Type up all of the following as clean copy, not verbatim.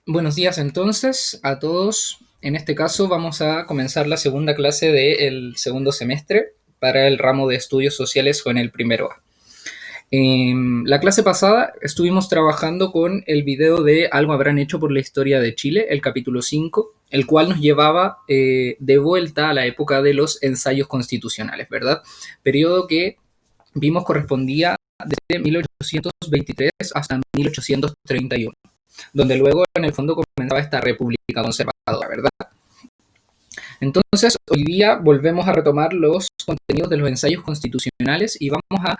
Buenos días entonces a todos. En este caso vamos a comenzar la segunda clase del segundo semestre para el ramo de estudios sociales con el primero A. En la clase pasada estuvimos trabajando con el video de Algo habrán hecho por la historia de Chile, el capítulo 5, el cual nos llevaba de vuelta a la época de los ensayos constitucionales, ¿verdad? Periodo que vimos correspondía desde 1823 hasta 1831, donde luego en el fondo comenzaba esta república conservadora, ¿verdad? Entonces, hoy día volvemos a retomar los contenidos de los ensayos constitucionales y vamos a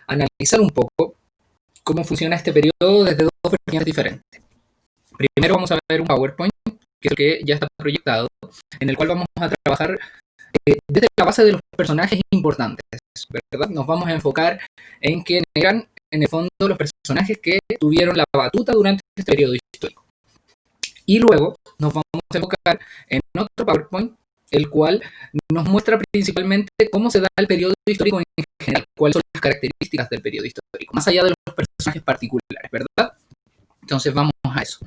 analizar un poco cómo funciona este periodo desde dos vertientes diferentes. Primero vamos a ver un PowerPoint, que es el que ya está proyectado, en el cual vamos a trabajar desde la base de los personajes importantes, ¿verdad? Nos vamos a enfocar en quiénes eran, en el fondo, los personajes que tuvieron la batuta durante este periodo histórico. Y luego nos vamos a enfocar en otro PowerPoint, el cual nos muestra principalmente cómo se da el periodo histórico en general, cuáles son las características del periodo histórico, más allá de los personajes particulares, ¿verdad? Entonces vamos a eso.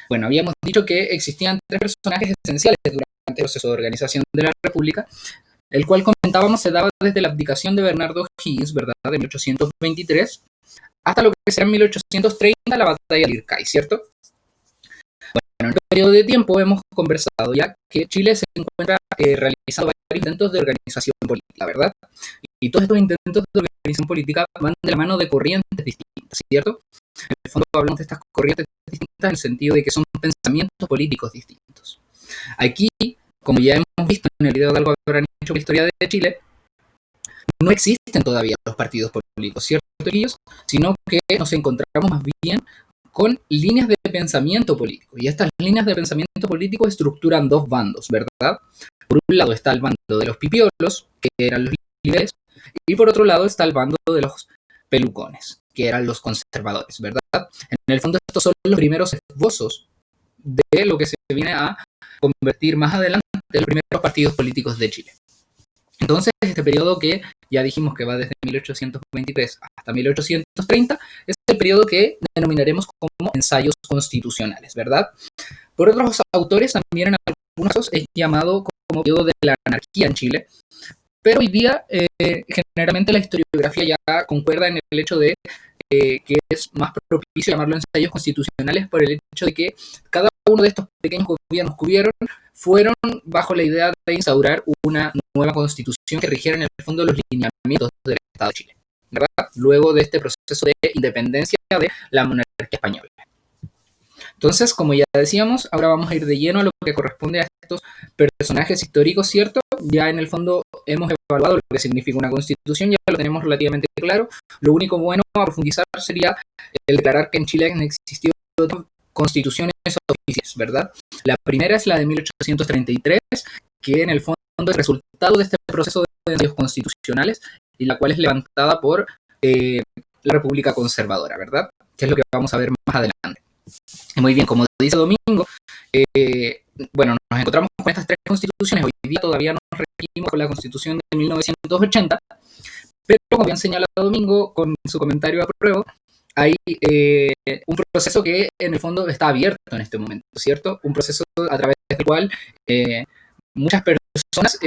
Bueno, habíamos dicho que existían tres personajes esenciales durante el proceso de organización de la República, el cual comentábamos se daba desde la abdicación de Bernardo Higgins, ¿verdad?, de 1823, hasta lo que será en 1830 la batalla de Lircay, ¿cierto? Bueno, en este periodo de tiempo hemos conversado ya que Chile se encuentra realizando varios intentos de organización política, ¿verdad? Y todos estos intentos de organización política van de la mano de corrientes distintas, ¿cierto? En el fondo hablamos de estas corrientes distintas en el sentido de que son pensamientos políticos distintos. Aquí, como ya hemos visto en el video de Algo habrán hecho la historia de Chile, no existen todavía los partidos políticos, ¿cierto, chiquillos? Sino que nos encontramos más bien con líneas de pensamiento político. Y estas líneas de pensamiento político estructuran dos bandos, ¿verdad? Por un lado está el bando de los pipiolos, que eran los líderes, y por otro lado está el bando de los pelucones, que eran los conservadores, ¿verdad? En el fondo estos son los primeros esbozos de lo que se viene a convertir más adelante en los primeros partidos políticos de Chile. Entonces, este periodo que ya dijimos que va desde 1823 hasta 1830 es el periodo que denominaremos como ensayos constitucionales, ¿verdad? Por otros autores, también en algunos casos es llamado como periodo de la anarquía en Chile, pero hoy día generalmente la historiografía ya concuerda en el hecho de que es más propicio llamarlo ensayos constitucionales por el hecho de que cada uno de estos pequeños gobiernos que hubieron fueron bajo la idea de instaurar una nueva constitución que rigiera en el fondo los lineamientos del Estado de Chile, ¿verdad? Luego de este proceso de independencia de la monarquía española. Entonces, como ya decíamos, ahora vamos a ir de lleno a lo que corresponde a estos personajes históricos, ¿cierto? Ya en el fondo hemos evaluado lo que significa una constitución, ya lo tenemos relativamente claro. Lo único bueno a profundizar sería el declarar que en Chile han existido constituciones oficiales, ¿verdad? La primera es la de 1833, que en el fondo es el resultado de este proceso de ensayos constitucionales y la cual es levantada por la República Conservadora, ¿verdad? Que es lo que vamos a ver más adelante. Muy bien, como dice Domingo, bueno, nos encontramos con estas tres constituciones. Hoy día todavía nos regimos con la constitución de 1980, pero como bien señala Domingo con su comentario a prueba, hay un proceso que en el fondo está abierto en este momento, ¿cierto? Un proceso a través del cual muchas personas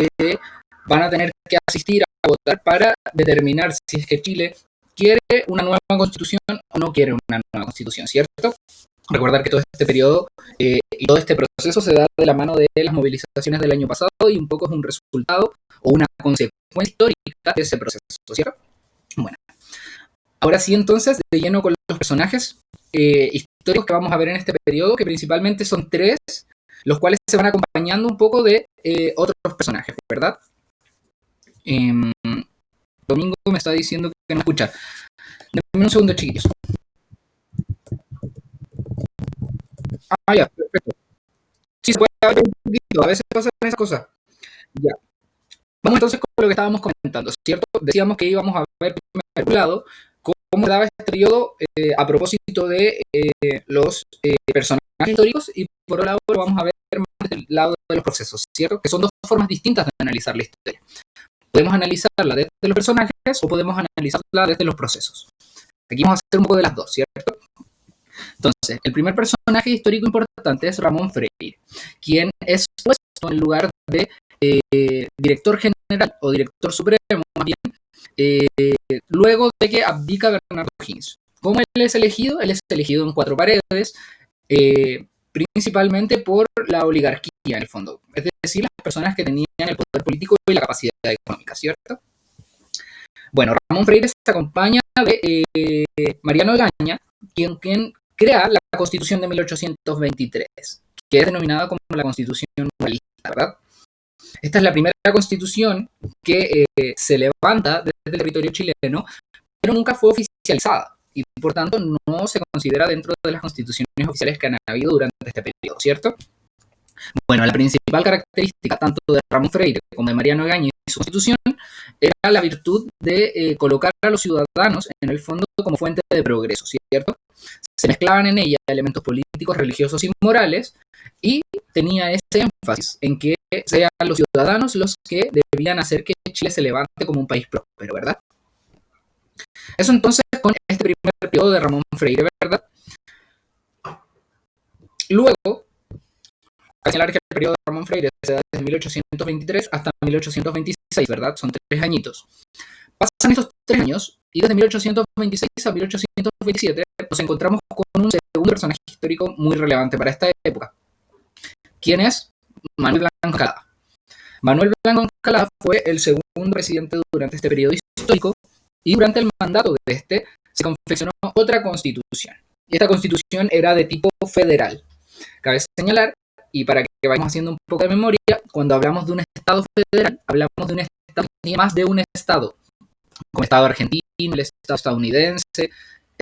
van a tener que asistir a votar para determinar si es que Chile quiere una nueva constitución o no quiere una nueva constitución, ¿cierto? Recordar que todo este periodo y todo este proceso se da de la mano de las movilizaciones del año pasado y un poco es un resultado o una consecuencia histórica de ese proceso, ¿cierto? Bueno, ahora sí entonces, de lleno con los personajes históricos que vamos a ver en este periodo, que principalmente son tres, los cuales se van acompañando un poco de otros personajes, ¿verdad? Domingo me está diciendo que no escucha. Dame un segundo, chiquillos. Ah, ya, perfecto. Sí, se puede hablar un poquito, a veces pasan esas cosas. Ya. Vamos entonces con lo que estábamos comentando, ¿cierto? Decíamos que íbamos a ver por un lado cómo daba este periodo a propósito de los personajes históricos y por otro lado lo vamos a ver más del lado de los procesos, ¿cierto? Que son dos formas distintas de analizar la historia. Podemos analizarla desde los personajes o podemos analizarla desde los procesos. Aquí vamos a hacer un poco de las dos, ¿cierto? Entonces, el primer personaje histórico importante es Ramón Freire, quien es puesto en el lugar de director general o director supremo, más bien, luego de que abdica Bernardo Higgins. ¿Cómo él es elegido? Él es elegido en cuatro paredes, principalmente por la oligarquía, en el fondo, es decir, las personas que tenían el poder político y la capacidad económica, ¿cierto? Bueno, Ramón Freire se acompaña de Mariano Egaña, quien crea la Constitución de 1823, que es denominada como la Constitución Moralista, ¿verdad? Esta es la primera constitución que se levanta desde el territorio chileno, pero nunca fue oficializada y por tanto no se considera dentro de las constituciones oficiales que han habido durante este periodo, ¿cierto? Bueno, la principal característica tanto de Ramón Freire como de Mariano Egaña y su constitución era la virtud de colocar a los ciudadanos en el fondo como fuente de progreso, ¿cierto? Se mezclaban en ella elementos políticos, religiosos y morales, y tenía ese énfasis en que sean los ciudadanos los que debían hacer que Chile se levante como un país próspero, ¿verdad? Eso entonces con este primer periodo de Ramón Freire, ¿verdad? Luego, hay que señalar que el periodo de Ramón Freire se da desde 1823 hasta 1826, ¿verdad? Son 3 añitos. Pasan estos 3 años y desde 1826 a 1827 nos encontramos con un segundo personaje histórico muy relevante para esta época. ¿Quién es? Manuel Blanco Encalada. Manuel Blanco Encalada fue el segundo presidente durante este periodo histórico y durante el mandato de este se confeccionó otra constitución. Y esta constitución era de tipo federal. Cabe señalar, y para que vayamos haciendo un poco de memoria, cuando hablamos de un Estado federal, hablamos de un Estado que tiene más de un Estado, como el Estado argentino, el Estado estadounidense.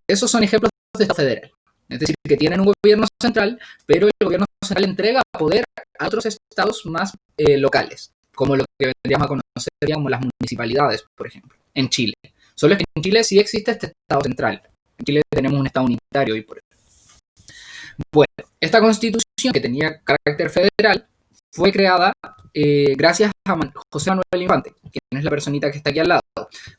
Esos son ejemplos de Estado federal. Es decir, que tienen un gobierno central, pero el gobierno central entrega poder a otros estados más locales, como lo que vendríamos a conocer como las municipalidades, por ejemplo, en Chile. Solo es que en Chile sí existe este Estado central. En Chile tenemos un Estado unitario y por eso. Bueno, esta constitución que tenía carácter federal fue creada gracias a José Manuel Infante, quien es la personita que está aquí al lado.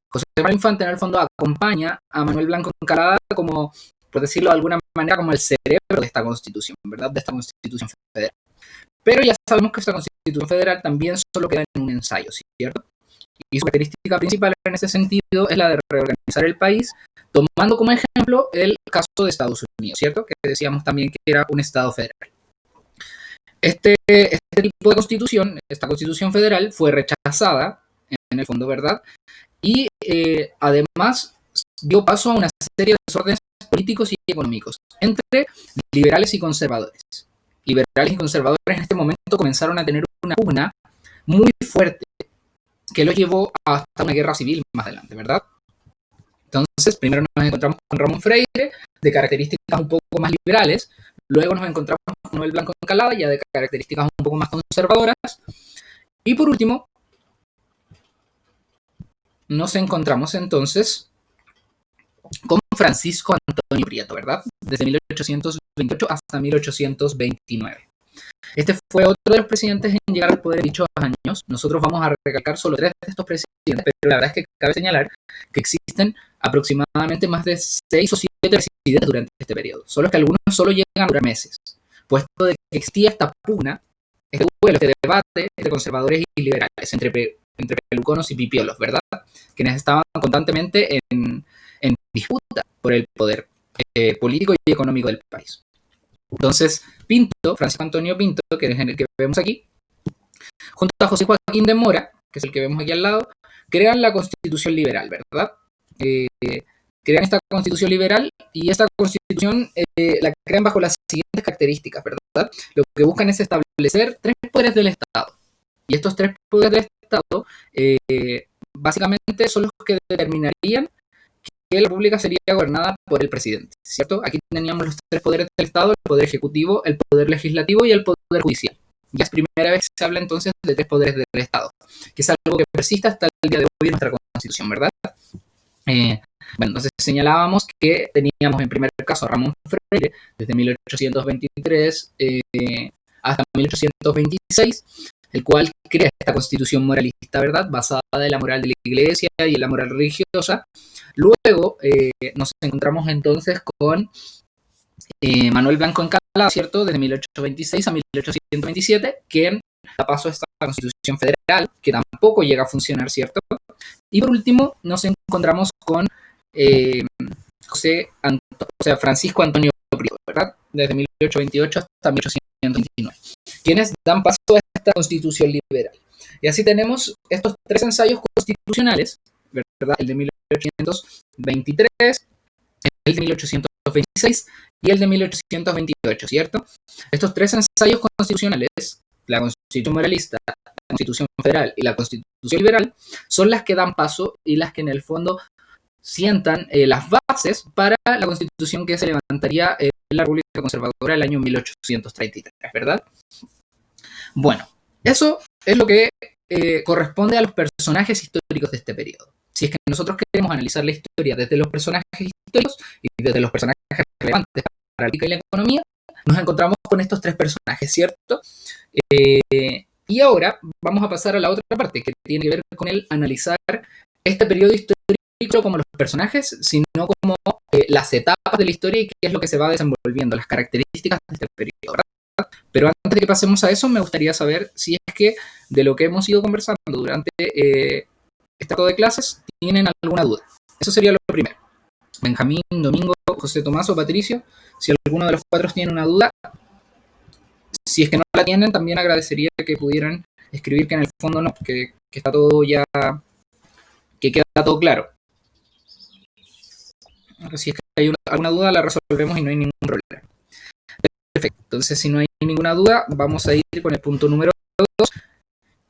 José Manuel Infante en el fondo acompaña a Manuel Blanco Encalada como, por decirlo de alguna manera, como el cerebro de esta constitución, ¿verdad? De esta constitución federal. Pero ya sabemos que esta constitución federal también solo queda en un ensayo, ¿cierto? Y su característica principal en ese sentido es la de reorganizar el país, tomando como ejemplo el caso de Estados Unidos, ¿cierto? Que decíamos también que era un Estado federal. Este tipo de constitución, esta constitución federal, fue rechazada, en el fondo, ¿verdad? Y además dio paso a una serie de desórdenes políticos y económicos entre liberales y conservadores. Liberales y conservadores en este momento comenzaron a tener una pugna muy fuerte que los llevó hasta una guerra civil más adelante, ¿verdad? Entonces, primero nos encontramos con Ramón Freire, de características un poco más liberales, luego nos encontramos con Manuel Blanco Encalada, ya de características un poco más conservadoras, y por último, nos encontramos entonces con Francisco Antonio Prieto, ¿verdad? Desde 1828 hasta 1829. Este fue otro de los presidentes en llegar al poder en dichos años. Nosotros vamos a recalcar solo 3 de estos presidentes, pero la verdad es que cabe señalar que existen aproximadamente más de 6 o 7 presidentes durante este periodo. Solo es que algunos solo llegan a durar meses, puesto de que existía esta pugna, este duelo, este debate entre conservadores y liberales, entre peluconos y pipiolos, ¿verdad? Quienes estaban constantemente en disputa por el poder político y económico del país. Entonces, Pinto, Francisco Antonio Pinto, que es el que vemos aquí, junto a José Joaquín de Mora, que es el que vemos aquí al lado, crean la Constitución Liberal, ¿verdad? Crean esta Constitución Liberal y esta Constitución la crean bajo las siguientes características, ¿verdad? Lo que buscan es establecer 3 poderes del Estado. Y estos 3 poderes del Estado básicamente son los que determinarían que la República sería gobernada por el presidente, ¿cierto? Aquí teníamos los 3 poderes del Estado, el poder ejecutivo, el poder legislativo y el poder judicial. Ya es primera vez que se habla entonces de 3 poderes del Estado, que es algo que persiste hasta el día de hoy en nuestra Constitución, ¿verdad? Bueno, entonces señalábamos que teníamos en primer caso a Ramón Freire desde 1823 hasta 1826, el cual crea esta constitución moralista, ¿verdad? Basada en la moral de la Iglesia y en la moral religiosa. Luego nos encontramos entonces con Manuel Blanco Encalada, ¿cierto? Desde 1826 a 1827, quien da paso a esta Constitución Federal, que tampoco llega a funcionar, ¿cierto? Y por último, nos encontramos con eh, Francisco Antonio Prieto, ¿verdad? Desde 1828 hasta 1829, quienes dan paso a esta Constitución liberal. Y así tenemos estos tres ensayos constitucionales, ¿verdad? El de 1823, el de 1826 y el de 1828, ¿cierto? Estos tres ensayos constitucionales, la Constitución Moralista, la Constitución Federal y la Constitución Liberal, son las que dan paso y las que en el fondo sientan las bases para la Constitución que se levantaría en la República Conservadora el año 1833, ¿verdad? Bueno, eso es lo que corresponde a los personajes históricos de este periodo. Si es que nosotros queremos analizar la historia desde los personajes históricos y desde los personajes relevantes para la política y la economía, nos encontramos con estos tres personajes, ¿cierto? Y ahora vamos a pasar a la otra parte, que tiene que ver con el analizar este periodo histórico como los personajes, sino como las etapas de la historia y qué es lo que se va desenvolviendo, las características de este periodo, ¿verdad? Pero antes de que pasemos a eso, me gustaría saber si es que de lo que hemos ido conversando durante este acto de clases, ¿tienen alguna duda? Eso sería lo primero. Benjamín, Domingo, José Tomás o Patricio, si alguno de los cuatro tiene una duda, si es que no la tienen, también agradecería que pudieran escribir que en el fondo no, que está todo ya, que queda todo claro. Si es que hay alguna duda, la resolvemos y no hay ningún problema. Perfecto, entonces si no hay ninguna duda, vamos a ir con el punto número 2.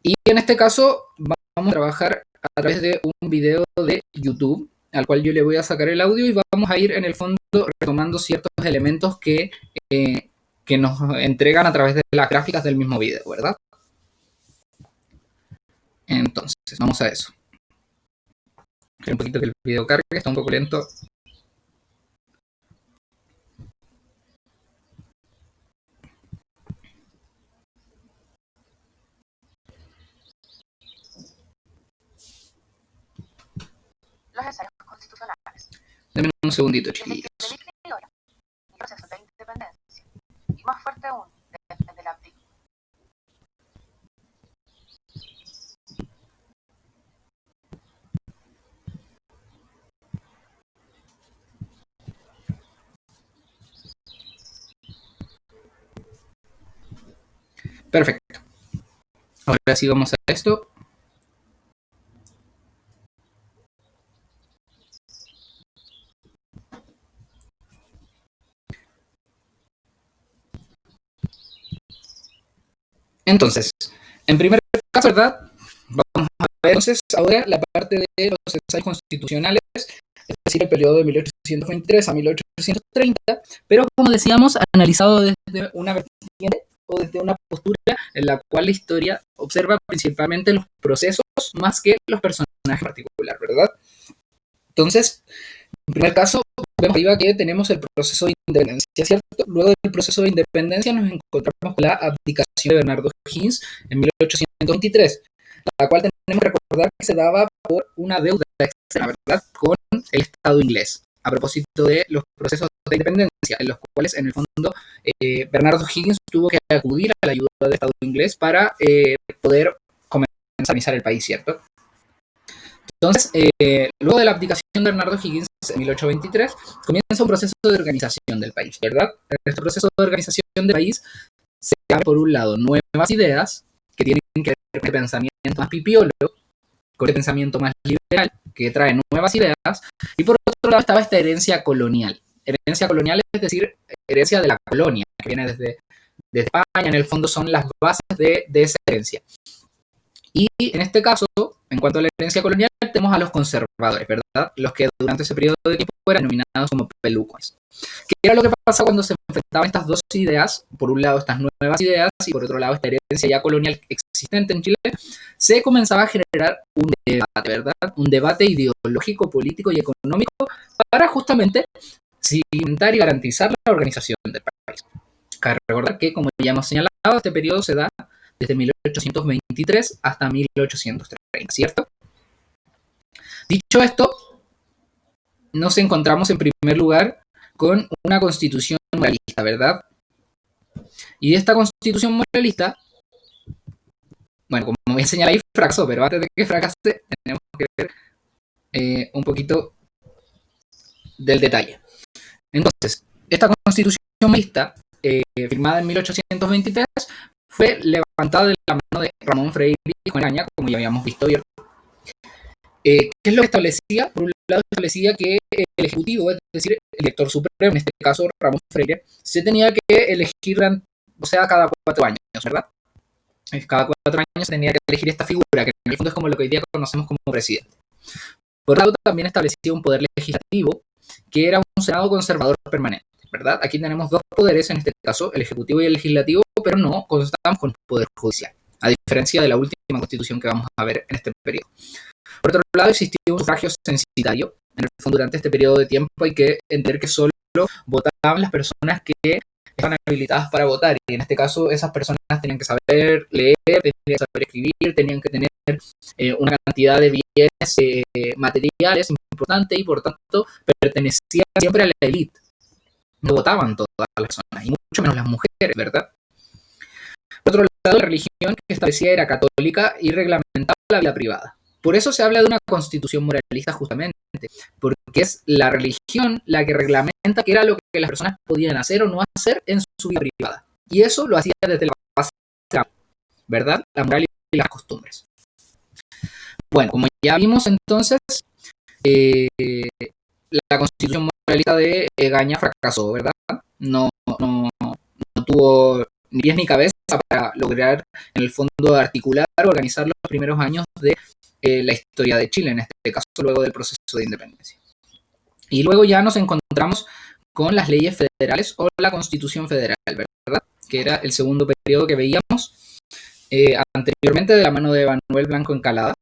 Y en este caso vamos a trabajar a través de un video de YouTube, al cual yo le voy a sacar el audio y vamos a ir en el fondo retomando ciertos elementos que nos entregan a través de las gráficas del mismo video, ¿verdad? Entonces, vamos a eso. Un poquito que el video cargue, está un poco lento. Los ensayos constitucionales. Denme un segundito, chiquillos. El proceso de independencia. Y más fuerte aún, desde la abdicación. Perfecto. Ahora sí vamos a esto. Entonces, en primer caso, ¿verdad? Vamos a ver entonces ahora la parte de los ensayos constitucionales, es decir, el periodo de 1823 a 1830, pero como decíamos, analizado desde una vertiente o desde una postura en la cual la historia observa principalmente los procesos más que los personajes en particular, ¿verdad? Entonces, en primer caso, vemos arriba que tenemos el proceso de independencia, ¿cierto? Luego del proceso de independencia nos encontramos con la abdicación de Bernardo Higgins en 1823, la cual tenemos que recordar que se daba por una deuda externa, ¿verdad?, con el Estado inglés, a propósito de los procesos de independencia, en los cuales, en el fondo, Bernardo Higgins tuvo que acudir a la ayuda del Estado inglés para poder comenzar a organizar el país, ¿cierto? Entonces, luego de la abdicación de Bernardo Higgins en 1823, comienza un proceso de organización del país, ¿verdad? En este proceso de organización del país se abre, por un lado, nuevas ideas que tienen que ver con el pensamiento más pipiolo, con el pensamiento más liberal, que trae nuevas ideas, y por otro lado estaba esta herencia colonial. Herencia colonial es decir, herencia de la colonia, que viene desde España, en el fondo son las bases de esa herencia. Y en este caso, en cuanto a la herencia colonial, tenemos a los conservadores, ¿verdad? Los que durante ese periodo de tiempo eran denominados como pelucos. ¿Qué era lo que pasa cuando se enfrentaban estas dos ideas? Por un lado, estas nuevas ideas, y por otro lado, esta herencia ya colonial existente en Chile, se comenzaba a generar un debate, ¿verdad? Un debate ideológico, político y económico para justamente cimentar y garantizar la organización del país. Cabe recordar que, como ya hemos señalado, este periodo se da desde 1823 hasta 1830, ¿cierto? Dicho esto, nos encontramos en primer lugar con una constitución moralista, ¿verdad? Y esta constitución moralista, bueno, como voy a enseñar ahí, fracasó, pero antes de que fracase, tenemos que ver un poquito del detalle. Entonces, esta constitución moralista, firmada en 1823, fue levantada de la mano de Ramón Freire y Juan Araña, como ya habíamos visto bien. ¿Qué es lo que establecía? Por un lado, establecía que el Ejecutivo, es decir, el Director Supremo, en este caso Ramón Freire, se tenía que elegir, o sea, cada 4 años, ¿verdad? Cada 4 años se tenía que elegir esta figura, que en el fondo es como lo que hoy día conocemos como presidente. Por otro lado, también establecía un poder legislativo, que era un Senado conservador permanente, ¿verdad? Aquí tenemos 2 poderes, en este caso, el Ejecutivo y el Legislativo, pero no contamos con el Poder Judicial, a diferencia de la última constitución que vamos a ver en este periodo. Por otro lado, existía un sufragio censitario. En el fondo, durante este periodo de tiempo hay que entender que solo votaban las personas que estaban habilitadas para votar. Y en este caso, esas personas tenían que saber leer, tenían que saber escribir, tenían que tener una cantidad de bienes materiales importante y, por tanto, pertenecían siempre a la élite. No votaban todas las personas, y mucho menos las mujeres, ¿verdad? Por otro lado, la religión que establecía era católica y reglamentaba la vida privada. Por eso se habla de una constitución moralista justamente, porque es la religión la que reglamenta qué era lo que las personas podían hacer o no hacer en su vida privada. Y eso lo hacía desde la base, ¿verdad? La moral y las costumbres. Bueno, como ya vimos entonces, la constitución moralista de Egaña fracasó, ¿verdad? No tuvo ni pies ni cabeza para lograr, en el fondo, articular o organizar los primeros años de la historia de Chile, en este caso, luego del proceso de independencia. Y luego ya nos encontramos con las leyes federales o la Constitución Federal, ¿verdad? Que era el segundo periodo que veíamos anteriormente de la mano de Manuel Blanco Encalada.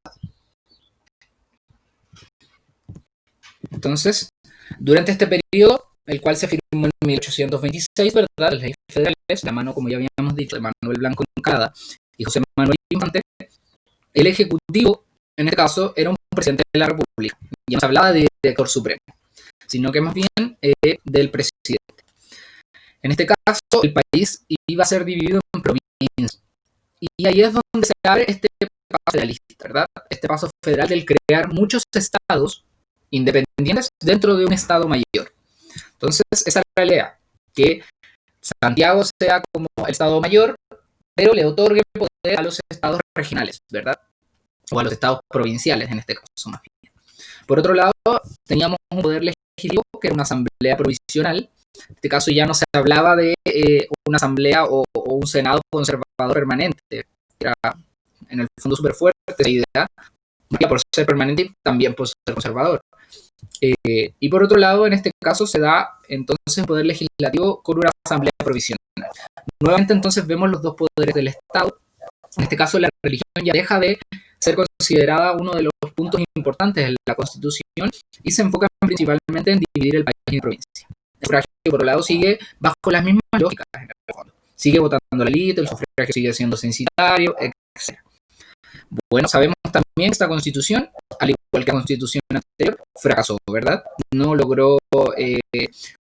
Entonces, durante este periodo, el cual se firmó en 1826, ¿verdad? Las leyes federales, la mano, como ya habíamos dicho, de Manuel Blanco Encalada y José Manuel Infante, el Ejecutivo, en este caso, era un presidente de la República. Ya no se hablaba de director supremo, sino que más bien del presidente. En este caso, el país iba a ser dividido en provincias. Y ahí es donde se abre este paso federalista, ¿verdad? Este paso federal del crear muchos estados independientes dentro de un estado mayor. Entonces, esa es la idea, que Santiago sea como el estado mayor, pero le otorgue poder a los estados regionales, ¿verdad? O a los estados provinciales, en este caso más bien. Por otro lado, teníamos un poder legislativo que era una asamblea provisional. En este caso ya no se hablaba de una asamblea o un senado conservador permanente. Era en el fondo súper fuerte esa idea, por ser permanente y también por ser conservador. Y por otro lado, en este caso se da entonces el poder legislativo con una asamblea provisional. Nuevamente entonces vemos los 2 poderes del Estado. En este caso la religión ya deja de ser considerada uno de los puntos importantes de la Constitución y se enfoca principalmente en dividir el país en provincias. El sufragio, por otro lado, sigue bajo las mismas lógicas en el fondo. Sigue votando la élite, el sufragio sigue siendo censitario, etc. Bueno, sabemos también que esta Constitución, al igual que la Constitución anterior, fracasó, ¿verdad? No logró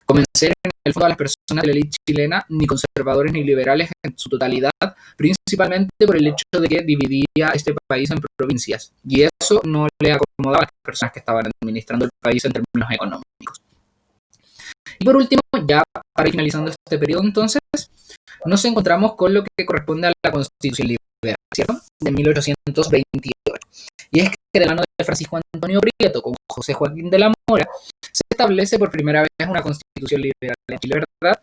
convencer en el fondo a las personas de la élite chilena, ni conservadores ni liberales en su totalidad, principalmente por el hecho de que dividía este país en provincias. Y eso no le acomodaba a las personas que estaban administrando el país en términos económicos. Y por último, ya para ir finalizando este periodo entonces, nos encontramos con lo que corresponde a la Constitución Liberal, ¿cierto? De 1828. Y es que de la mano de Francisco Antonio Prieto con José Joaquín de la Mora se establece por primera vez una Constitución Liberal en Chile, ¿verdad?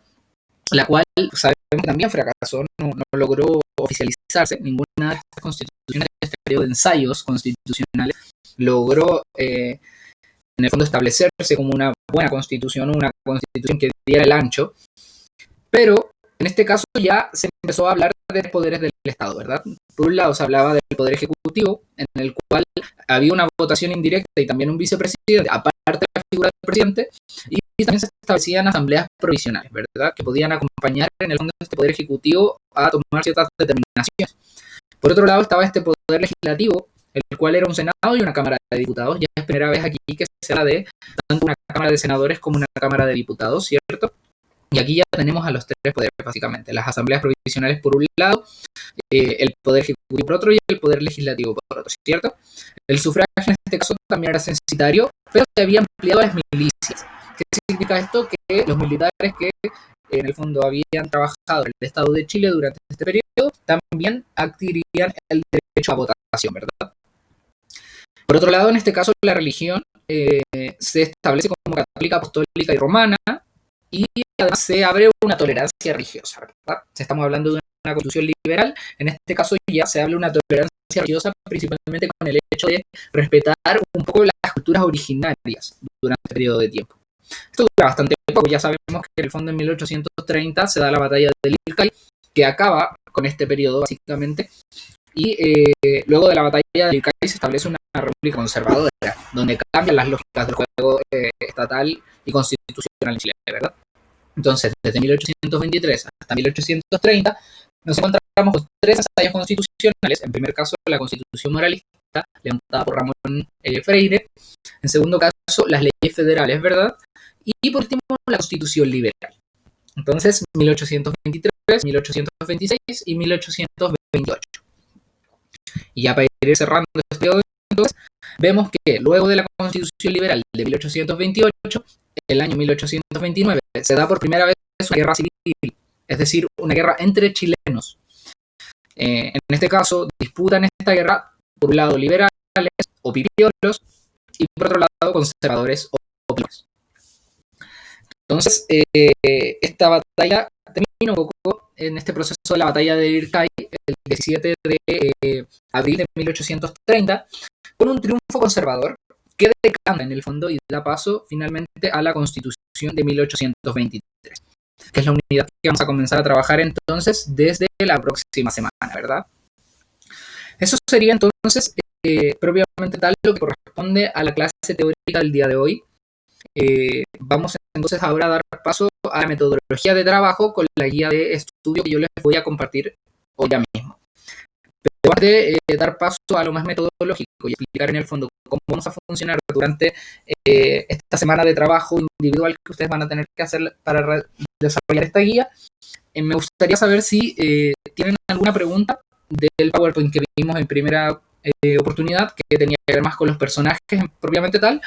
La cual sabemos que también fracasó, no logró oficializarse. Ninguna de estas constituciones de este periodo de ensayos constitucionales logró en el fondo establecerse como una buena constitución, una constitución que diera el ancho, pero en este caso ya se empezó a hablar de poderes del Estado, ¿verdad? Por un lado se hablaba del poder ejecutivo, en el cual había una votación indirecta y también un vicepresidente, aparte de la figura del presidente, y también se establecían asambleas provisionales, ¿verdad? Que podían acompañar en el fondo este poder ejecutivo a tomar ciertas determinaciones. Por otro lado estaba este poder legislativo, el cual era un Senado y una Cámara de Diputados. Ya es primera vez aquí que se habla de tanto una Cámara de Senadores como una Cámara de Diputados, ¿cierto? Y aquí ya tenemos a los tres poderes, básicamente. Las asambleas provisionales por un lado, el poder ejecutivo por otro y el poder legislativo por otro, ¿cierto? El sufragio en este caso también era censitario, pero se había ampliado a las milicias. ¿Qué significa esto? Que los militares que en el fondo habían trabajado en el Estado de Chile durante este periodo también adquirirían el derecho a votación, ¿verdad? Por otro lado, en este caso, la religión se establece como católica, apostólica y romana, y además se abre una tolerancia religiosa, ¿verdad? Estamos hablando de una constitución liberal, en este caso ya se habla de una tolerancia religiosa principalmente con el hecho de respetar un poco las culturas originarias durante el periodo de tiempo. Esto dura bastante poco, ya sabemos que en el fondo en 1830 se da la batalla de Lircay, que acaba con este periodo básicamente, y luego de la batalla de Lircay se establece una república conservadora, donde cambian las lógicas del juego estatal y constitucional en Chile, ¿verdad? Entonces, desde 1823 hasta 1830, nos encontramos con tres ensayos constitucionales. En primer caso, la Constitución Moralista, levantada por Ramón Freire. En segundo caso, las leyes federales, ¿verdad? Y por último, la Constitución Liberal. Entonces, 1823, 1826 y 1828. Y ya para ir cerrando este periodo, entonces, vemos que luego de la Constitución Liberal de 1828, el año 1829, se da por primera vez una guerra civil, es decir, una guerra entre chilenos. En este caso, disputan esta guerra, por un lado, liberales o pipiolos, y por otro lado, conservadores o pipiolos. Entonces, esta batalla termina un poco en este proceso de la batalla de Lircay, el 17 de abril de 1830, con un triunfo conservador que decanta en el fondo y da paso finalmente a la Constitución de 1823, que es la unidad que vamos a comenzar a trabajar entonces desde la próxima semana, ¿verdad? Eso sería entonces propiamente tal lo que corresponde a la clase teórica del día de hoy. Vamos entonces ahora a dar paso a la metodología de trabajo con la guía de estudio que yo les voy a compartir hoy ya mismo. Pero antes de dar paso a lo más metodológico y explicar en el fondo cómo vamos a funcionar durante esta semana de trabajo individual que ustedes van a tener que hacer para desarrollar esta guía, me gustaría saber si tienen alguna pregunta del PowerPoint que vimos en primera oportunidad, que tenía que ver más con los personajes propiamente tal,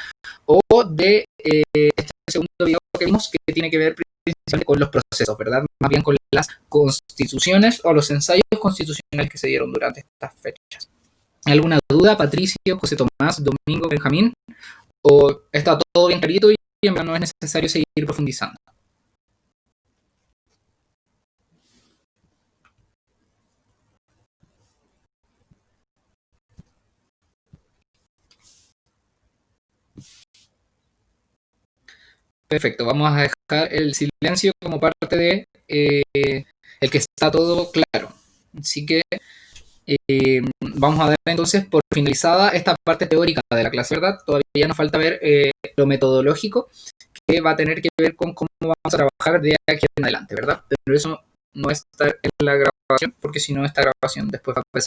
o de este segundo video que vimos que tiene que ver principalmente con los procesos, ¿verdad? Más bien con las constituciones o los ensayos constitucionales que se dieron durante estas fechas. ¿Alguna duda, Patricio, José Tomás, Domingo, Benjamín? ¿O está todo bien clarito y no es necesario seguir profundizando? Perfecto, vamos a dejar el silencio como parte de el que está todo claro. Así que vamos a dar entonces por finalizada esta parte teórica de la clase, ¿verdad? Todavía nos falta ver lo metodológico, que va a tener que ver con cómo vamos a trabajar de aquí en adelante, ¿verdad? Pero eso no está en la grabación, porque si no, esta grabación después va a